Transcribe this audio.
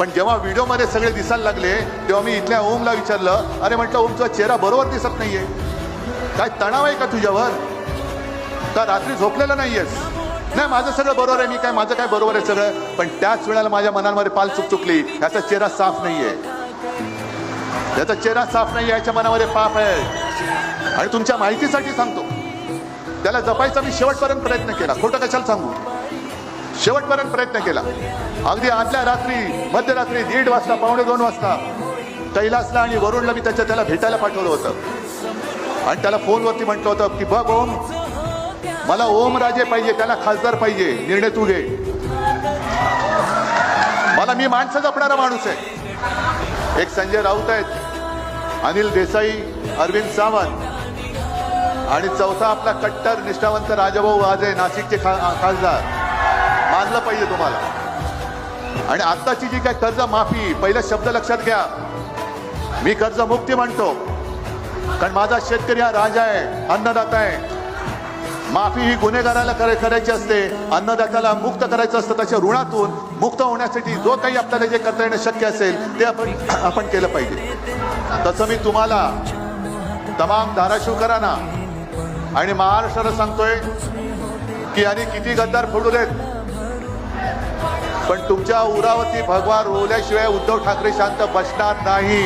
पण जेव्हा व्हिडिओमध्ये सगळे दिसायला लागले तेव्हा मी इथल्या ओमला विचारलं, अरे म्हटलं ओम तुझा चेहरा बरोबर दिसत नाहीये, काय तणाव आहे का तुझ्यावर, का रात्री झोपलेला नाहीयेस? नाही माझं सगळं बरोबर आहे, मी माझं काय बरोबर आहे सगळं. पण त्याच वेळेला माझ्या मनामध्ये पाल चुकली, याचा चेहरा साफ नाहीये, याचा चेहरा साफ नाही, याच्या मनामध्ये पाप आहे. आणि तुमच्या माहितीसाठी सांगतो, त्याला जपायचा मी शेवटपर्यंत प्रयत्न केला, खोटं कशाला सांगू, शेवटपर्यंत प्रयत्न केला. अगदी आदल्या रात्री मध्यरात्री 1:30 वाजता 1:45 वाजता कैलासला आणि वरुणला मी त्याला भेटायला पाठवलं होतं आणि त्याला फोनवरती म्हटलं होतं की बघ ओम, मला ओम राजे पाहिजे, त्याला खासदार पाहिजे, निर्णय तू घे. मी माणसं जपणारा माणूस आहे. एक संजय राऊत आहेत, अनिल देसाई, अरविंद सावंत आणि चौथा आपला कट्टर निष्ठावंत राजाभाऊ वाजे, नाशिकचे खासदार. मानलं पाहिजे तुम्हाला. आणि आत्ताची जी काय कर्ज माफी, पहिला शब्द लक्षात घ्या, मी कर्जमुक्ती म्हणतो कारण माझा शेतकरी हा राजा आहे, अन्नदाता आहे. माफी ही गुन्हेगाराला करायची असते, अन्नदात्याला मुक्त करायचं असतं. त्याच्या ऋणातून मुक्त होण्यासाठी जो काही आपल्याला जे करता येणं शक्य असेल ते आपण केलं पाहिजे. तसं मी तुम्हाला तमाम धाराशिवकरांना आणि महाराष्ट्राला सांगतोय की आणि किती गद्दार फोडू देत, पण तुमच्या उरावरती भगवा रोवल्याशिवाय उद्धव ठाकरे शांत बसणार नाही.